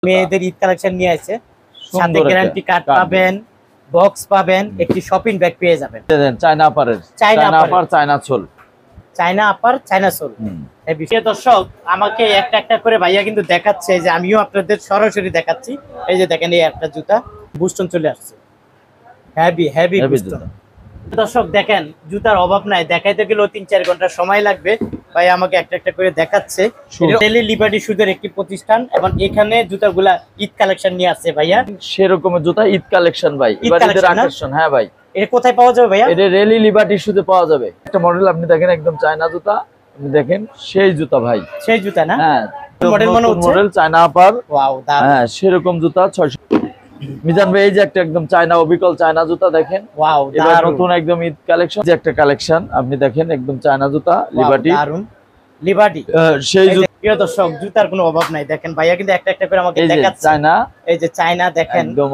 মেয়েদের ঈদ কালেকশন নিয়ে আসছে, সাথে গ্যারান্টি কার্ড পাবেন, বক্স পাবেন, একটি শপিং ব্যাগ পেয়ে যাবেন। চায়না আপারের, China sole, China upper, China sole. দর্শক আমাকে একটা একটা করে ভাইয়া কিন্তু দেখাচ্ছে, যে আমিও আপনাদের সরাসরি দেখাচ্ছি। এই যে দেখেন, এই একটা জুতা বুস্টন চলে আসছে, হেভি বুস্টন। দর্শক দেখেন, জুতার অভাব নাই, দেখাইতে গেলেও ৩-৪ ঘন্টা সময় লাগবে। ভাই আমাকে একটা একটা করে দেখাচ্ছে। ডেইলি লিবার্টি শুজের একটি প্রতিষ্ঠান, এবং এখানে জুতাগুলা ঈদ কালেকশন নিয়ে আসছে ভাইয়া। সেরকম জুতা ঈদ কালেকশন ভাই, ঈদের আকর্ষণ। হ্যাঁ ভাই, এটা কোথায় পাওয়া যাবে ভাইয়া? এটা ডেইলি লিবার্টি শুজে পাওয়া যাবে। একটা মডেল আপনি দেখেন, একদম চায়না জুতা, আপনি দেখেন সেই জুতা ভাই, সেই জুতা না? হ্যাঁ, মডেল মনে হচ্ছে, মডেল চায়না আপার। ওয়াও, দারুণ। হ্যাঁ, সেরকম জুতা 600। মিজান ভাই, এই যে একটা একদম চায়না অবিকল চায়না জুতা দেখেন, ওয়াও, এবার নতুন একদম ঈদ কালেকশন। যে একটা কালেকশন আপনি দেখেন, একদম চায়না জুতা লিবার্টি, দারুণ লিবার্টি। সেই প্রিয় দর্শক, জুতার কোনো অভাব নাই। দেখেন ভাইয়া কিন্তু একটা একটা করে আমাকে দেখাচ্ছে। চায়না, এই যে চায়না দেখেন, একদম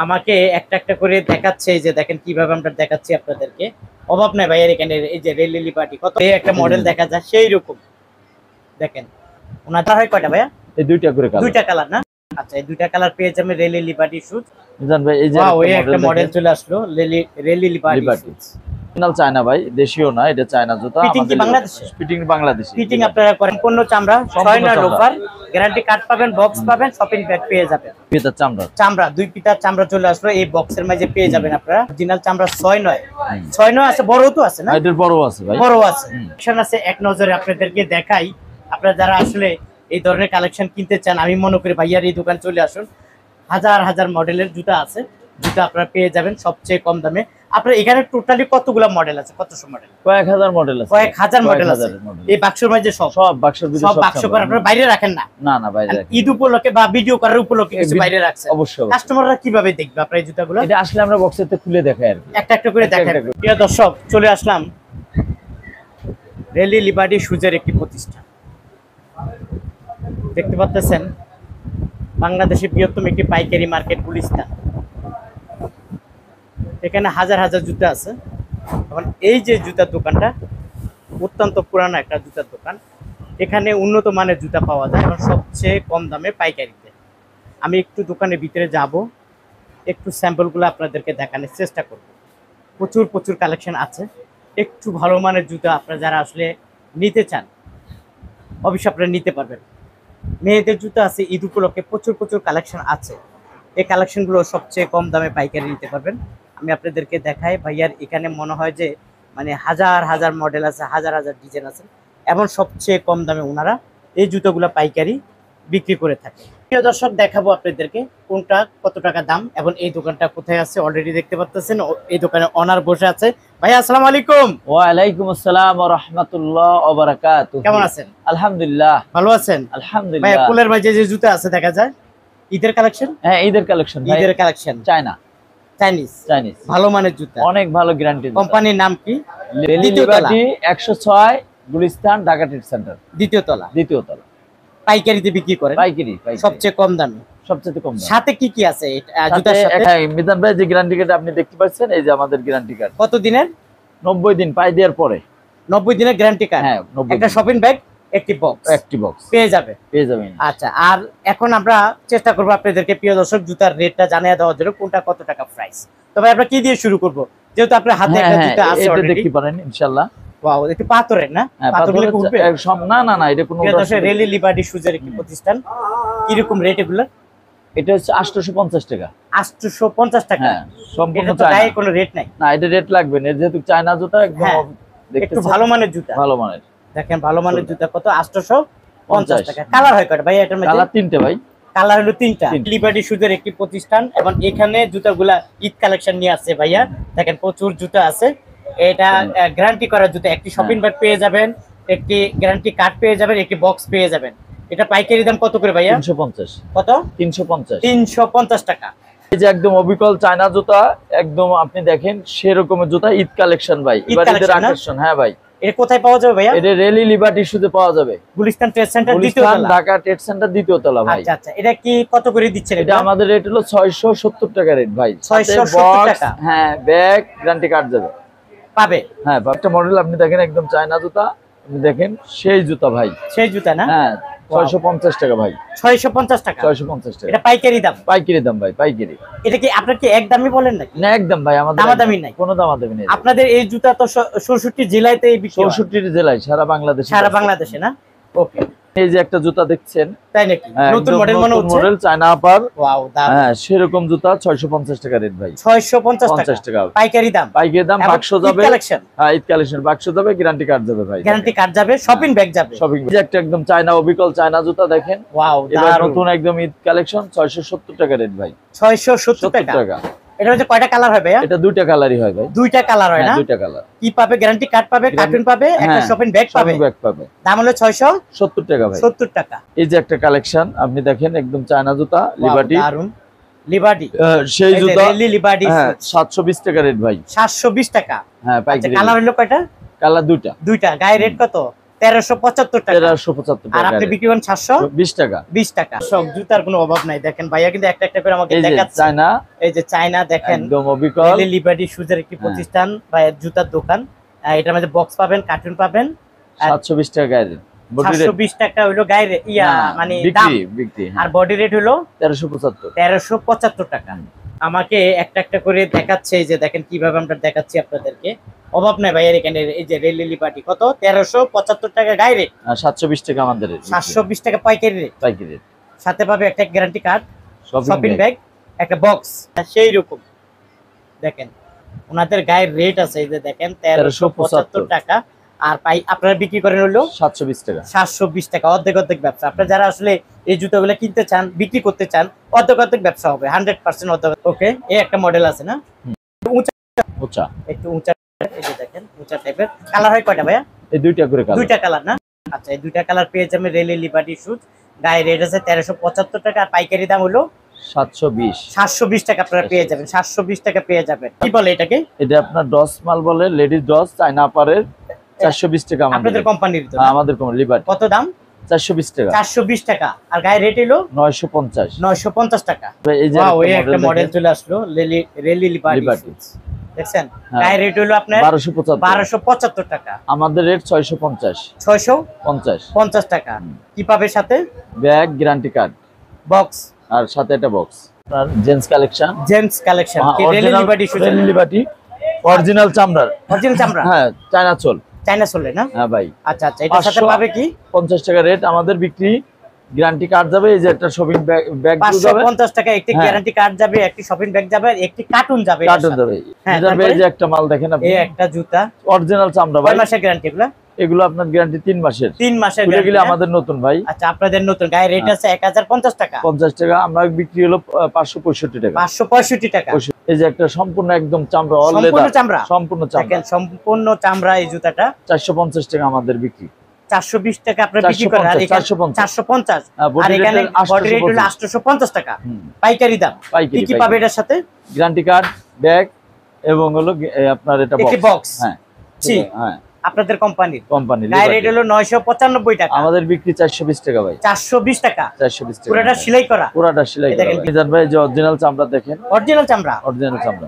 আমাকে একটা একটা করে দেখাচ্ছে। এই যে দেখেন কিভাবে আমরা দেখাচ্ছি আপনাদেরকে, অভাব নাই ভাইয়ার এখানে। এই যে রেলি লিবার্টি, কত একটা মডেল দেখা যায় সেই রকম। দেখেন ওনার হয় কয়টা ভাইয়া? এই দুইটা করে কালার, দুইটা কালার না? আচ্ছা, এই দুইটা কালার পেয়ে যাবেন রেলি লিবার্টি শুজ। মিজান ভাই, এই যে একটা মডেল চলে আসলো, রেলি লিবার্টি শুজ। চায়না ভাই, দেশীয় না, এটা চায়না জুতা। ফিটিং কি বাংলাদেশে? ফিটিং বাংলাদেশি। ফিটিং আপনারা করেন, পণ্য চামড়া, 6 লোফার, গ্যারান্টি কার্ড পাবেন, বক্স পাবেন, শপিং ব্যাগ পেয়ে যাবেন। পিতা চামড়া, চামড়া 2 পিতার চামড়া চলে আসলো এই বক্সের মাঝে পেয়ে যাবেন আপনারা। অরিজিনাল চামড়া 6-9 আছে, বড়ও তো আছে না? এটার বড় আছে ভাই, বড় আছে। কালেকশন আছে, এক নজরে আপনাদেরকে দেখাই। আপনারা যারা আসলে এই ধরনের কালেকশন কিনতে চান, আমি মনে করি ভাইয়ার এই দোকান চলে আসুন। হাজার হাজার মডেলের জুতা আছে, জুতা আপনারা পেয়ে যাবেন সবচেয়ে কম দামে। আপনার এখানে টোটালি কতগুলা মডেল আছে? কতশো মডেল? কয়েক হাজার মডেল আছে, কয়েক হাজার মডেল আছে এই বাক্সের মধ্যে। সব বাক্সের ভিতরে, সব বাক্স করে আপনারা বাইরে রাখেন না? না না, বাইরে রাখেন। ঈদ উপলক্ষে বা ভিডিও করার উপলক্ষে কিছু বাইরে রাখছেন? অবশ্যই। কাস্টমাররা কিভাবে দেখবে আপনার এই জুতাগুলো? এটা আসলে আমরা বক্সেতে খুলে দেখাই আর কি, একটা একটা করে দেখাই। প্রিয় দর্শক, চলে আসলাম রেলি লিবার্টি শুজের একটি প্রতিষ্ঠান। দেখতে পাচ্ছেন, বাংলাদেশের বৃহত্তম একটি পাইকারি মার্কেট গুলিস্তান। এখানে হাজার হাজার জুতা আছে। এবং এই যে জুতার দোকানটা অত্যন্ত পুরানো একটা জুতার দোকান। এখানে উন্নত মানের জুতা পাওয়া যায় এবং সবচেয়ে কম দামে পাইকারিতে। আমি একটু দোকানের ভিতরে যাব, একটু স্যাম্পলগুলো আপনাদেরকে দেখানোর চেষ্টা করব। প্রচুর প্রচুর কালেকশন আছে। একটু ভালো মানের জুতা আপনারা যারা আসলে নিতে চান, অবশ্যই আপনারা নিতে পারবেন। মেয়েদের জুতা আছে, ঈদ উপলক্ষে প্রচুর প্রচুর কালেকশন আছে। এই কালেকশনগুলো সবচেয়ে কম দামে পাইকারি নিতে পারবেন। আমি আপনাদেরকে দেখাই। ভাইয়ার এখানে মনে হয় যে মানে হাজার হাজার মডেল আছে, হাজার হাজার ডিজাইন আছে, এবং সবচেয়ে কম দামে ওনারা এই জুতোগুলো পাইকারি বিক্রি করে থাকে। প্রিয় দর্শক, দেখাবো আপনাদেরকে কোনটা কত টাকা দাম এবং এই দোকানটা কোথায় আছে। অলরেডি দেখতে পাচ্ছেন এই দোকানে ওনার বসে আছে। ভাইয়া আসসালামু আলাইকুম। ওয়ালাইকুম আসসালাম ওয়া রাহমাতুল্লাহি ওয়া বারাকাতুহু। কেমন আছেন? আলহামদুলিল্লাহ, ভালো আছেন? আলহামদুলিল্লাহ। ভাইয়া কুলের মাঝে যে জুতা আছে দেখা যায়, ঈদের কালেকশন? হ্যাঁ, ঈদের কালেকশন। ঈদের কালেকশন, চায়না, চাইনিজ, ভালো মানের জুতা, অনেক ভালো গ্যারান্টি। কোম্পানির নাম কি? Liberty 106 Gulistan, Dhaka trade centre, দ্বিতীয় তলা। পাইকারিতে বিক্রি করেন? পাইকারি, সবচেয়ে কম দামে। সবচেয়ে কম দাম। সাথে কি কি আছে জুতার সাথে? মিজান ভাই, যে গ্যারান্টি কার্ড আপনি দেখতে পাচ্ছেন, এই যে আমাদের গ্যারান্টি কার্ড। কত দিনের? 90 দিন পাই দেওয়ার পরে। 90 দিনের গ্যারান্টি কার্ড। হ্যাঁ, একটা শপিং ব্যাগ, একটি বক্স পেয়ে যাবেন। আচ্ছা, আর এখন আমরা চেষ্টা করব আপনাদেরকে প্রিয় দর্শক জুতার রেটটা জানিয়ে দেওয়ার জন্য, কোনটা কত টাকা প্রাইস। তবে আমরা কি দিয়ে শুরু করব, যেহেতু আপনার হাতে একটা জুতা আছে অলরেডি, দেখতে পারেন ইনশাআল্লাহ। ওয়াও, একটু পাথরের না? পাথরগুলো উঠবে সব? না না না, এটা কোনো রেলি লিবার্টি শুজের একটি প্রতিষ্ঠান। কি রকম রেট এগুলো? এটা হচ্ছে 850 টাকা। 850 টাকা? হ্যাঁ, সম্পূর্ণ চায়না, কোনো রেট নাই? না, এটা রেট লাগবে না, যেহেতু চায়না জুতা একদম একটু ভালো মানের জুতা। ভালো মানের, দেখেন ভালো মানের জুতা কত? 850 টাকা। কালার হয় কয়টা ভাই এটার মধ্যে? কালার 3টে ভাই। কালার হলো 3টা। লিবার্টি শুজের একটি প্রতিষ্ঠান এবং এখানে জুতাগুলা ঈদ কালেকশন নিয়ে আসছে ভাইয়া। দেখেন প্রচুর জুতা আছে। এটা গ্যারান্টি করা জুতা। একটি শপিং ব্যাগ পেয়ে যাবেন, একটি গ্যারান্টি কার্ড পেয়ে যাবেন, একটি বক্স পেয়ে যাবেন। এটা পাইকারি দাম কত করে ভাইয়া? 350। কত? 350 টাকা। এই যে একদম অবিকল চায়না জুতা, একদম আপনি দেখেন সেরকমের জুতা, ঈদ কালেকশন ভাই, ঈদের আকর্ষণ। হ্যাঁ ভাই, এটা কোথায় পাওয়া যাবে ভাইয়া? এটা রেলি লিবার্টি শুতে পাওয়া যাবে, গুলিস্তান ট্রেড সেন্টার, দ্বিতীয় তলা, ঢাকা ট্রেড সেন্টার, দ্বিতীয় তলা ভাই। আচ্ছা আচ্ছা, এটা কি কত করে দিচ্ছেন? এটা আমাদের রেট হলো 670 টাকা রেট ভাই। 670 টাকা। হ্যাঁ, ব্যাগ গ্যারান্টি কার্ড যাবে, পাবে। হ্যাঁ, একটা মডেল আপনি দেখেন, একদম চায়না জুতা, আপনি দেখেন সেই জুতা ভাই, সেই জুতা না? হ্যাঁ, 650 টাকা ভাই, 650 টাকা। 650 টাকা এটা পাইকারি দাম? পাইকারি দাম ভাই, পাইকারি। এটা কি আপনার কি একদমই বলেন নাকি? না একদম ভাই, আমাদের দামাদামি নাই, কোনো দামাদামি নেই। আপনাদের এই জুতা তো 64 জেলাতে বিক্রি হয়? 64 জেলায় সারা বাংলাদেশে। সারা বাংলাদেশে না? ওকে। এই যে একটা জুতা দেখছেন, তাই নাকি? নতুন মডেল মনে হচ্ছে। মডেল চায়না আপার। ওয়াও, দাম। হ্যাঁ, সেরকম জুতা 650 টাকা রেট ভাই। 650 টাকা পাইকারি দাম। পাইকারি দাম, বাক্স যাবে। কালেকশন? হ্যাঁ, ঈদ কালেকশন, বাক্স যাবে, গ্যারান্টি কার্ড যাবে ভাই। গ্যারান্টি কার্ড যাবে, শপিং ব্যাগ যাবে। শপিং ব্যাগ একটা একদম চায়না অবিকল চায়না জুতা দেখেন। ওয়াও, এবার দারুণ। নতুন একদম ঈদ কালেকশন 670 টাকা রেট ভাই। 670 টাকা। এটা হচ্ছে কয়টা কালার হয় ভাইয়া? এটা দুইটা কালারই হয় ভাই। দুইটা কালার হয় না? দুইটা কালার। কি পাবে? গ্যারান্টি কার্ড পাবে, কার্টুন পাবে, একটা শপিং ব্যাগ পাবে। শপিং ব্যাগ পাবে। দাম হলো 670 টাকা ভাই। 670 টাকা। এই যে একটা কালেকশন আপনি দেখেন, একদম চায়না জুতা লিবার্টি। দারুন, লিবার্টি। সেই জুতা লিবার্টি 720 টাকা রেট ভাই। 720 টাকা। হ্যাঁ, পাইকারি। কালার হলো কয়টা? কালার দুইটা। দুইটা। গায়ে রেট কত? 1375 টাকা। 1375 আর টাকা। আপনি বিক্রি করেন 720 টাকা। 20 টাকা। সব জুতার কোনো অভাব নাই। দেখেন ভাইয়া কিন্তু একটা একটা করে আমাকে এই যে দেখাচ্ছে। চায়না, এই যে চায়না দেখেন, একদম অবিকল লিবার্টি শুজের একটি প্রতিষ্ঠান বা জুতার দোকান। এটার মধ্যে বক্স পাবেন, কার্টুন পাবেন। 720 টাকা গায়ে রেট। 720 টাকা হলো গায়ে রেট, মানে দাম। বিক্রি। আর বডি রেট হলো 1375 টাকা। আমাকে একটা একটা করে দেখাচ্ছে, এই যে দেখেন কিভাবে আমরা দেখাচ্ছি আপনাদেরকে। অভাব নাই ভাইয়ের এখানে। এই যে রেল লিবার্টি কত? 1375 টাকা গায়ে রেট। 720 টাকা আমাদের রেট। 720 টাকা পাইকারি রেট। পাইকারি রেট। সাথে পাবে একটা guarantee card, shopping bag. Bag, একটা বক্স। সেই রকম দেখেন ওনাদের গায়ের রেট আছে, এই যে দেখেন 1375 টাকা। আর আপনারা বিক্রি করেন হলো 720 টাকা। 720 টাকা। অর্ধেক অর্ধেক ব্যবসা। আপনারা যারা আসলে এই জুতাগুলো কিনতে চান, বিক্রি করতে চান, অর্ধেক অর্ধেক ব্যবসা হবে, 100% অর্ধেক। ওকে, এই একটা মডেল আছে না, উঁচা, একটু উঁচা। এই যে দেখেন উঁচা টাইপের। কালার হয় কয়টা ভাইয়া? এই দুইটা করে কালার। দুইটা কালার না? আচ্ছা, এই দুইটা কালার পেয়ে যাবেন রেল লিবার্টি শুজ। গায়ে রেট আছে 1375 টাকা। আর পাইকারি দাম হলো 720 টাকা। আপনারা পেয়ে যাবেন 720 টাকা পেয়ে যাবেন। কি বলে এটাকে? এটা আপনার ডস মাল বলে, লেডিস ডস চায়না আপারের। 420 টাকা আপনাদের কোম্পানির তো? আমাদের কোম্পানি লিবার্টি। কত দাম? 420 টাকা। 420 টাকা। আর গায়ে রেট হলো 950 টাকা। এই যে একটা মডেল চলে আসলো, রেলি লিবার্টি। দেখছেন গায়ে রেট হলো আপনার 1275 টাকা। আমাদের রেট 650 টাকা। কি পাবে সাথে? ব্যাগ, গ্যারান্টি কার্ড, বক্স, আর সাথে একটা বক্স। আর জেন্টস কালেকশন কি Rally Liberty shoes? Rally Liberty original চামড়ার। অরিজিনাল চামড়া? হ্যাঁ, চায়না চলে না? হ্যাঁ ভাই। আচ্ছা আচ্ছা, এটার সাথে পাবে কি? 50 টাকা রেট আমাদের বিক্রি। গ্যারান্টি কার্ড যাবে, এই যে একটা শপিং ব্যাগ 550 টাকা একটি গ্যারান্টি কার্ড যাবে, একটি শপিং ব্যাগ যাবে, একটি কার্টুন যাবে। হ্যাঁ, এই যে একটা মাল দেখেন আপনি, এই একটা জুতা অরিজিনাল চামড়া ভাই। কয় মাসের গ্যারান্টি এগুলা? এগুলো আপনার গ্যারান্টি 3 মাসের। 3 মাসের খুলে গেলে আমাদের নতুন ভাই। আচ্ছা, আপনাদের নতুন। গায়ে রেট আছে 1050 টাকা। 50 টাকা। আমরা বিক্রি হলো 565 টাকা। 565 টাকা। এই যে একটা সম্পূর্ণ একদম চামড়া, অল সম্পূর্ণ লেদার, চামড়া। সম্পূর্ণ চামড়া। দেখেন সম্পূর্ণ চামড়া এই জুতাটা। 450 টাকা আমাদের বিক্রি। 420 টাকা আপনারা বিক্রি করেন। আর এখানে 450। আর এখানে বডি রেট হলো 850 টাকা। পাইকারি দাম। কি পাবে এটার সাথে? গ্যারান্টি কার্ড, ব্যাগ এবং হলো আপনার এটা বক্স। হ্যাঁ, জি, হ্যাঁ, আপনাদের কোম্পানি। কোম্পানি। গায়ে রেট হলো 995 টাকা। আমাদের বিক্রি 420 টাকা ভাই। 420 টাকা। 420 টাকা। পুরোটা সেলাই করা? পুরোটা সেলাই করা। দেখেন ভাই, যে অরিজিনাল চামড়া দেখেন। অরিজিনাল চামড়া? অরিজিনাল চামড়া।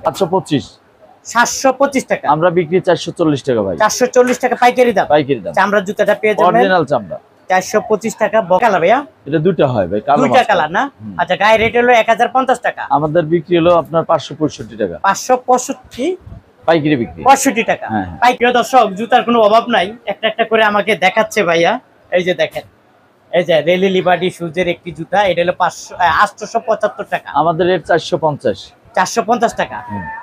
725 টাকা। আমরা বিক্রি 440 টাকা ভাই। 440 টাকা পাইকারি দাম। পাইকারি দাম। চামড়ার জুতাটা পেয়ে যাবেন অরিজিনাল চামড়া। 425 টাকা। কালার ভাইয়া? এটা দুইটা হয় ভাই, কালো দুইটা কালার না? আচ্ছা, গায়ে রেট হলো 1050 টাকা। আমাদের বিক্রি হলো আপনার 565 টাকা। 565 পাইকারি বিক্রি 65 টাকা। পাইকারি। দর্শক, জুতার কোনো অভাব নাই। একটা একটা করে আমাকে দেখাচ্ছে ভাইয়া। এই যে দেখেন, এই যে রেলি লিবার্টি শুজের একটি জুতা। এটা হলো 875 টাকা। আমাদের রেট 450 টাকা।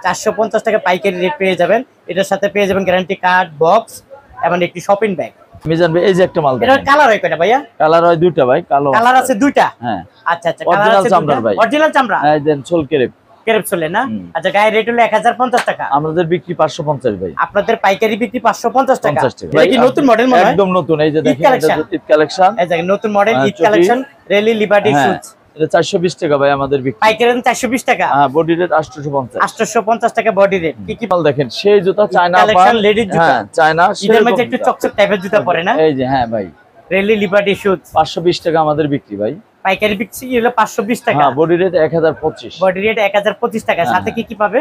450 টাকা পাইকারি রেট পেয়ে যাবেন। এটার সাথে পেয়ে যাবেন গ্যারান্টি কার্ড, বক্স এবং একটি শপিং ব্যাগ। মিজান ভাই, এই যে একটা মাল দেখেন। এটার কালার হয় কয়টা ভাইয়া? কালার হয় দুইটা ভাই। কালো কালার আছে দুইটা? হ্যাঁ। আচ্ছা আচ্ছা, কালার আছে চামড়া ভাই। অরিজিনাল চামড়া? হ্যাঁ, দেন সোল কেরেপ চলে না? আচ্ছা, গায়ে রেট হলো 1050 টাকা। আমাদের বিক্রি 550 ভাই। আপনাদের পাইকারি বিক্রি 550 টাকা। 50 টাকা। এটা কি নতুন মডেল মনে হয়? একদম নতুন। এই যে দেখেন, এটা ঈদ কালেকশন। এই যে নতুন model Eid collection Rally Liberty shoes. এটা 420 টাকা ভাই আমাদের বিক্রি। পাইকারি 420 টাকা। হ্যাঁ, বডি রেট 850। 850 টাকা বডি রেট। কি মাল দেখেন, সেই জুতা চায়না কালেকশন লেডিস জুতা। হ্যাঁ, চায়না। এর মধ্যে একটু চকচক টাইপের জুতা পরে না? এই যে, হ্যাঁ ভাই, রেলি লিবার্টি শুজ। 520 টাকা আমাদের বিক্রি ভাই। পাইকারি বিক্রি হলো 520 টাকা। হ্যাঁ, বডি রেট 1025। বডি রেট 1025 টাকা। সাথে কি পাবে?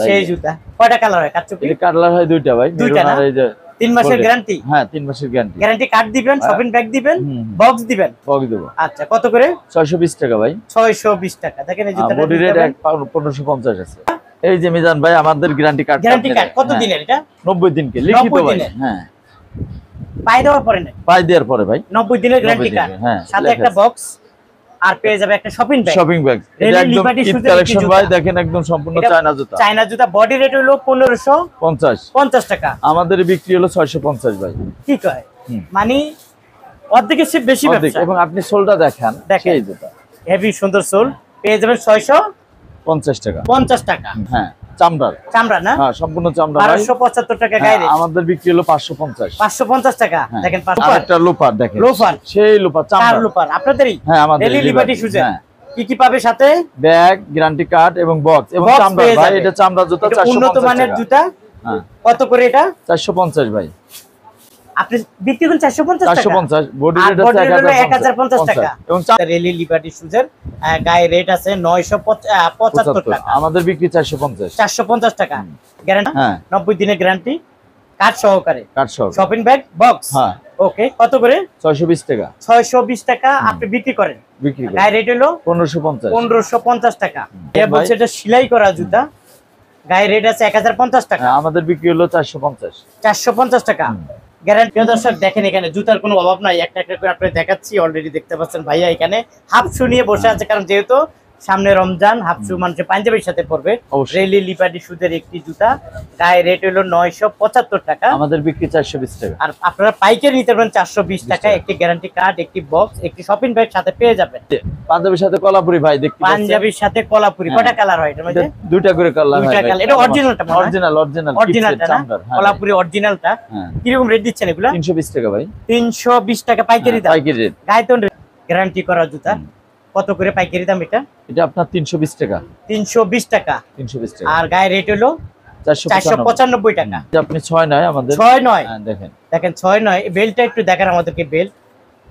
সেই জুতা কয়টা কালার হয়? কাটচুপি কালার হয় দুইটা ভাই। দুইটা না? এই যে 3 মাসের গ্যারান্টি? হ্যাঁ 3 মাসের গ্যারান্টি। গ্যারান্টি কার্ড দিবেন, শপিং ব্যাগ দিবেন, বক্স দিবেন? বক্স দেব। আচ্ছা, কত করে? 620 টাকা ভাই। 620 টাকা। দেখেন এই জুতাটা বডি রেট 1550 আছে। এই যে মিজান ভাই আমাদের গ্যারান্টি কার্ড। গ্যারান্টি কার্ড কত দিনের এটা? 90 দিনকে লিখিত ভাই। হ্যাঁ, পাই দেওয়ার পরে না? পাই দেওয়ার পরে ভাই। 90 দিনের গ্যারান্টি কার্ড, হ্যাঁ, সাথে একটা বক্স আর পেয়ে যাবে একটা শপিং ব্যাগ। Shopping bag. এটা একদম ঈদ কালেকশন ভাই, দেখেন একদম সম্পূর্ণ চায়না জুতা। চায়না জুতা, বডি রেট হলো 1550 টাকা। আমাদের বিক্রি হলো 650 ভাই। কি কয়? মানে অর্ধেকের চেয়ে বেশি ব্যবসা। এবং আপনি সোলটা দেখেন, সেই জুতা হেভি সুন্দর সোল, পেয়ে যাবেন 650 টাকা। 50 টাকা। হ্যাঁ, চামড়ার। চামড়া না? হ্যাঁ, সম্পূর্ণ চামড়া ভাই। 1275 টাকা গায়ে। আমাদের বিক্রি হলো 550। 550 টাকা। দেখেন একটা লোফার দেখেন। লোফার, সেই লোফার চামড়া। চার লোফার আপনাদেরই? হ্যাঁ, আমাদের ডেইলি লিবার্টি শুজে। হ্যাঁ। কি পাবে সাথে? ব্যাগ, গ্যারান্টি কার্ড এবং বক্স এবং চামড়া ভাই। এটা চামড়া জুতা 450 উন্নত মানের জুতা। হ্যাঁ। কত করে এটা? 450 ভাই। আপনি বিক্রি করেন 450 টাকা? 450, বডি রেট আছে 1050 টাকা। এবং ডেইলি লিবার্টি শুজের গায়ে রেট আছে 975 টাকা। আমাদের বিক্রি 450 টাকা। গ্যারান্টি? হ্যাঁ, 90 দিনের গ্যারান্টি, কার্ড সহকারে। কার্ড সহকারে। Shopping bag, box. হ্যাঁ। ওকে, কত করে? 620 টাকা। 620 টাকা আপনি বিক্রি করেন। গায়ে রেট হলো 1550 টাকা। এ বলছে এটা সেলাই করা জুতা, গায়ে রেট আছে 1050 টাকা। আমাদের বিক্রি হলো 450 টাকা। গ্যারান্টি। দর্শক দেখেন, এখানে জুতার কোনো অভাব নাই। একটা একটা করে আপনাদের দেখাচ্ছি। অলরেডি দেখতে পাচ্ছেন ভাইয়া এখানে হাফ শু নিয়ে বসে আছে, কারণ যেহেতু সামনে রমজান, হাফ শু মানুষের পাঞ্জাবির সাথে পরবে। ডেইলি লিবার্টি শুজের একটি জুতা, গায়ে রেট হলো 975 টাকা। আমাদের বিক্রি 420 টাকা। আর আপনারা পাইকারি নিতে পারবেন 420 টাকা। একটি গ্যারান্টি কার্ড, একটি বক্স, একটি শপিং ব্যাগ সাথে পেয়ে যাবেন। পাঞ্জাবির সাথে কলাপুরি ভাই দেখতে পাচ্ছেন। পাঞ্জাবির সাথে কলাপুরি। কয়টা কালার হয় এটার মধ্যে? দুইটা করে কালার হয়। এটা অরিজিনালটা? অরিজিনালটা না? কলাপুরি অরিজিনালটা। কি রকম রেট দিচ্ছেন এগুলা? 320 টাকা ভাই। 320 টাকা পাইকারি দাম। পাইকারি রেট। গায়ে তো গ্যারান্টি করা জুতা। কত করে পাইকারি দাম এটা? এটা আপনার 320 টাকা। 320 টাকা। 320 টাকা। আর গায়ে রেট হলো 495 টাকা। আপনি 6 আমাদের 6 হ্যাঁ, দেখেন 6 বেলটা একটু দেখেন আমাদেরকে। বেল্ট,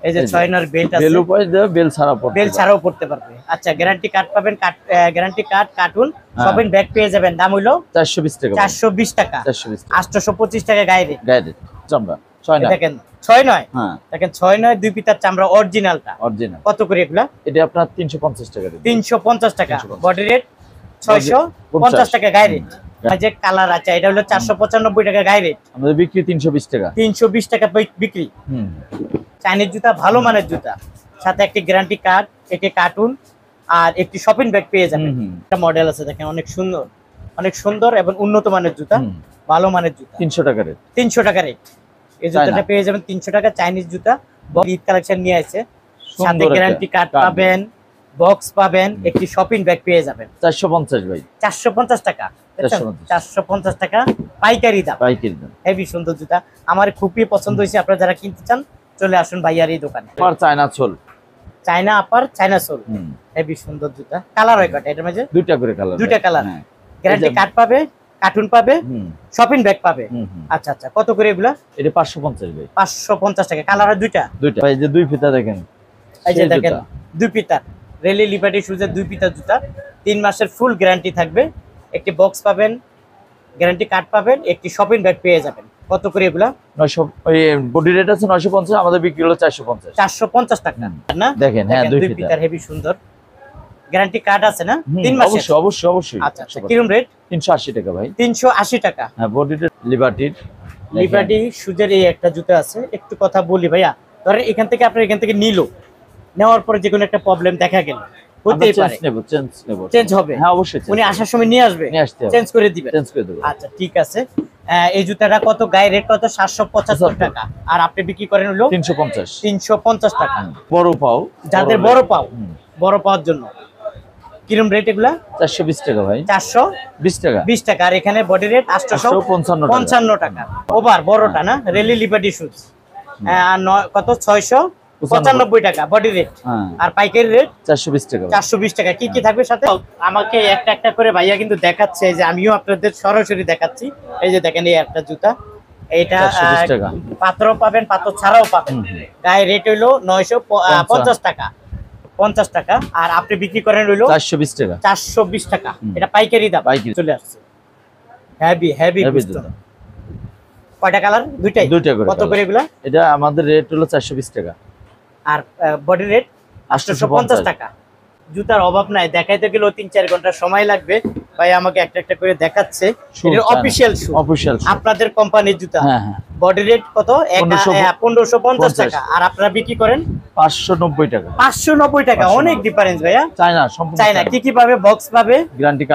এই যে 6 বেল্ট আছে। বেল উপরে বেল ছাড়া পড়তে, বেল ছাড়াও পড়তে পারবে। আচ্ছা, গ্যারান্টি কার্ড পাবেন, guarantee card, cartoon, shopping bag পেয়ে যাবেন। দাম হলো 420 টাকা। 420 টাকা। 825 টাকা গায়ে রেট। গায়ে রেট চামড়া 6 দেখেন 6 হ্যাঁ, দেখেন 6 দুই পিতার চামড়া অরিজিনালটা। অরিজিনাল। কত করে এগুলা? এটা আপনার 350 টাকা। 350 টাকা। বডি রেট 650 টাকা গায়ে রেট। যে কালার আছে এটা হলো 495 টাকা গায়ে রেট। আমাদের বিক্রি 320 টাকা। 320 টাকা বিক্রি। চাইনিজ জুতা, ভালো মানের জুতা, সাথে একটি গ্যারান্টি কার্ড, একটি কার্টুন আর একটি শপিং ব্যাগ পেয়ে যাবেন। একটা মডেল আছে দেখেন, অনেক সুন্দর এবং উন্নত মানের জুতা, ভালো মানের জুতা। 300 টাকা রেট। 300 টাকা রেট। এই জুতাটা পেয়ে যাবেন 300 টাকা। চাইনিজ জুতা, ঈদ কালেকশন নিয়ে আছে, সাথে গ্যারান্টি কার্ড পাবেন, বক্স পাবেন, একটি শপিং ব্যাগ পেয়ে যাবেন। 450 ভাই। 450 টাকা। 450 টাকা পাইকারি দাম। পাইকারি দাম। হেভি সুন্দর জুতা, আমার খুবই পছন্দ হয়েছে। আপনারা যারা কিনতে চান চলে আসুন ভাইয়ার এই দোকানে। Upper China sole. China upper, China sole. Heavy সুন্দর জুতা। কালার হয় কয়টা এটার মধ্যে? দুইটা করে কালার। দুইটা কালার। গ্যারান্টি কার্ড পাবে, কার্টুন পাবে, শপিং ব্যাগ পাবে। আচ্ছা আচ্ছা, কত করে এগুলা? এটা 550 ভাই। 550 টাকা। কালার হয় দুইটা। ভাই যে দুই ফিতা দেখেন, এই যে দেখেন দুই পিতার রেলি লিবার্টি শুজের 2 পিতার জুতা। 3 মাসের ফুল গ্যারান্টি থাকবে। একটি বক্স পাবেন, গ্যারান্টি কার্ড পাবেন, একটি শপিং ব্যাগ পেয়ে যাবেন। কত করে এগুলা? 900। ওই বডি রেট আছে 950, আমাদের বিক্রি হলো 450। 450 টাকা না? দেখেন হ্যাঁ, দুই পিতার হেভি সুন্দর। গ্যারান্টি কার্ড আছে না? 3 মাসের। অবশ্যই অবশ্যই অবশ্যই। আচ্ছা আচ্ছা, কিরকম রেট? 380 টাকা ভাই। 380 টাকা। হ্যাঁ, বডি রেট লিবার্টি শুজের এই একটা জুতা আছে। একটু কথা বলি ভাইয়া, ধরেন এখান থেকে আপনার এখান থেকে নেওয়ার পরে যে কোনো একটা প্রবলেম দেখা গেল, হতেই পারে, চেঞ্জ হবে। হ্যাঁ অবশ্যই, উনি আসার সময় নিয়ে আসবে, চেঞ্জ করে দিবেন। আচ্ছা ঠিক আছে। এই জুতাটা কত? গায়ে রেট কত? 775 টাকা। আর আপনি বিক্রি করেন হলো 350 টাকা। বড় পাও, যাদের বড় পাওয়ার জন্য। কিরম রেট এগুলা? 420 টাকা ভাই। 420 টাকা। 20 টাকা। আর এখানে বডি রেট 855 টাকা। ওভার বড়টা না? Rally Liberty shoes. কত? 695 টাকা বডি রেট। আর পাইকারি রেট 420 টাকা। 420 টাকা। কি কি থাকবে সাথে? আমাকে একটা একটা করে ভাইয়া কিন্তু দেখাচ্ছে, যে আমিও আপনাদের সরাসরি দেখাচ্ছি। এই যে দেখেন, এই একটা জুতা, এটা পাথরও পাবেন, পাথর ছাড়াও পাবেন। গায়ে রেট হইলো 950 টাকা। 50 টাকা। আর আপনি বিক্রি করেন হইলো 420 টাকা। 420 টাকা। এটা পাইকারি দাম চলে আসছে। হেভি কয়টা কালার? দুইটাই। দুইটা করে। কত করে এগুলা? এটা আমাদের রেট হলো 420 টাকা। আর বডি রেট 850 টাকা। জুতার অভাব নাই, দেখাইতে গেলেও 3-4 ঘন্টা সময় লাগবে। ভাই আমাকে একটা একটা করে দেখাচ্ছে। এটা অফিশিয়াল শু, অফিশিয়াল আপনাদের কোম্পানির জুতা। হ্যাঁ হ্যাঁ। বডি রেট কত? 1550 টাকা। আর আপনারা বিক্রি করেন 590 টাকা। 590 টাকা। অনেক ডিফারেন্স ভাইয়া। চায়না সম্পূর্ণ চায়না। কি পাবে? বক্স পাবে, গ্যারান্টি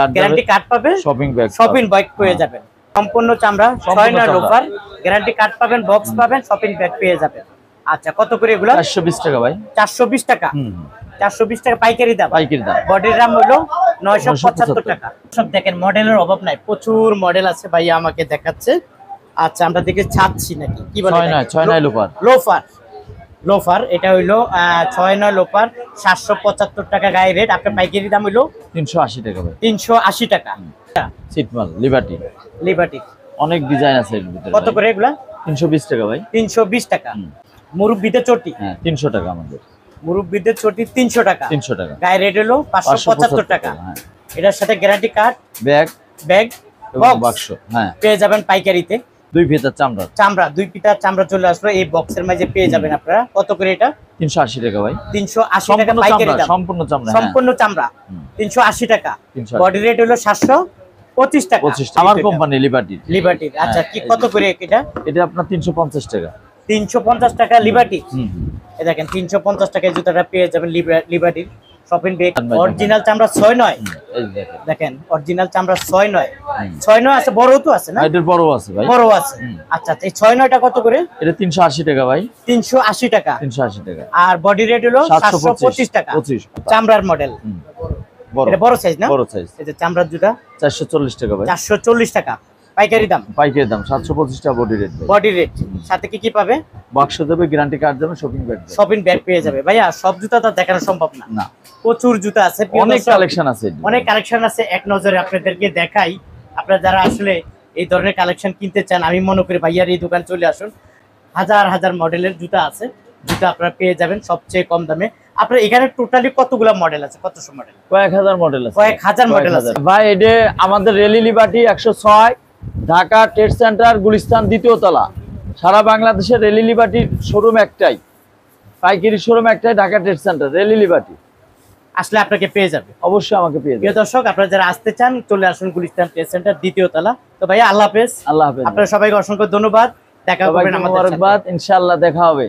কার্ড পাবে, শপিং ব্যাগ পেয়ে যাবেন সম্পূর্ণ চামড়া, 6-9 লোফার, গ্যারান্টি কার্ড পাবেন, বক্স পাবেন, শপিং ব্যাগ পেয়ে যাবেন। আচ্ছা, কত করে এগুলা? 420 টাকা ভাই। 420 টাকা। 420 টাকা পাইকারি দাম। পাইকারি দাম। বডির দাম হলো 975 টাকা। সব দেখেন, মডেলের অভাব নাই, প্রচুর মডেল আছে। ভাইয়া আমাকে দেখাচ্ছে। আচ্ছা, আমরা দেখে ছাড়ছি নাকি কি বলে? 6-9 লোফার। লোফার এটা হইলো 6-9 লোফার, 775 টাকা গায়ে রেট। আপনার পাইকারি দাম হইলো 380 টাকা ভাই। 380 টাকা। সিটমাল লিবার্টি অনেক ডিজাইন আছে এর ভিতরে। কত করে এগুলা? 320 টাকা ভাই। 320 টাকা। মুরব্বিদের চটি? হ্যাঁ, 300 টাকা আমাদের। মুরব্বিদের চটি 300 টাকা। 300 টাকা। গায়ে রেট হলো 575 টাকা। হ্যাঁ। এটার সাথে গ্যারান্টি কার্ড, ব্যাগ, বাক্স, হ্যাঁ, পেয়ে যাবেন পাইকারিতে। 2 ফিতার চামড়া, 2 পিটার চামড়া চলে আসলো এই বক্সের মাঝে, পেয়ে যাবেন আপনারা। কত করে এটা? 380 টাকা ভাই। 380 টাকা পাইকারি দাম। সম্পূর্ণ চামড়া, সম্পূর্ণ চামড়া। 380 টাকা। 380 বডি রেট হলো 725 টাকা। আমার কোম্পানি লিবার্টি। আচ্ছা, কি কত করে এটা? এটা আপনার 350 টাকা। 350 টাকা লিবার্টি। এই দেখেন 350 টাকায় জুতাটা পেয়ে যাবেন লিবার্টির শপিং ব্যাগ। অরিজিনাল চামড়া 6-9। এই দেখেন, দেখেন অরিজিনাল চামড়া 6-9। 6-9 আছে, বড়ও তো আছে না? এটার বড় আছে ভাই। বড় আছে। আচ্ছা, এই 6-9টা কত করে? এটা 380 টাকা ভাই। 380 টাকা। 380 টাকা। আর বডি রেট হলো 725 টাকা। 25 চামড়ার মডেল। বড়, এটা বড় সাইজ না? বড় সাইজ। এই যে চামড়ার জুতা 440 টাকা ভাই। 440 টাকা পাইকারি দাম। পাইকারি দাম 725 টাকা বডি রেট ভাই। বডি রেট সাথে কি কি পাবে? বাক্স দেবে, গ্যারান্টি কার্ড দেবে, শপিং ব্যাগ পেয়ে যাবে। ভাইয়া সব জুতা তো দেখানো সম্ভব না, না, প্রচুর জুতা আছে, অনেক কালেকশন আছে। অনেক কালেকশন আছে। এক নজরে আপনাদেরকে দেখাই। আপনারা যারা আসলে এই ধরনের কালেকশন কিনতে চান, আমি মনে করি ভাইয়ার এই দোকান চলে আসুন। হাজার হাজার মডেলের জুতা আছে, জুতা আপনারা পেয়ে যাবেন সবচেয়ে কম দামে। আপনার এখানে টোটালি কতগুলা মডেল আছে? কতশো মডেল? কয়েক হাজার মডেল আছে। কয়েক হাজার মডেল আছে ভাই। এটা আমাদের রেলি Liberty 106, Dhaka trade centre, Gulistan, 2য় তলা। সারা বাংলাদেশের রেলি লিবার্টির শোরুম একটাই, পাইকারি শোরুম একটাই, Dhaka trade centre Rally Liberty. আসলে আপনাকে পেয়ে যাবে, অবশ্যই আমাকে পেয়ে যাবে। প্রিয় দর্শক, আপনারা যারা আসতে চান চলে আসুন গুলিস্তান ট্রেড সেন্টার, 2য় তলা। তো ভাইয়া আল্লাহ হাফেজ। আল্লাহ হাফেজ। আপনারা সবাইকে অসংখ্য ধন্যবাদ। দেখা হবে আমাদের সাথে। ইনশাআল্লাহ দেখা হবে।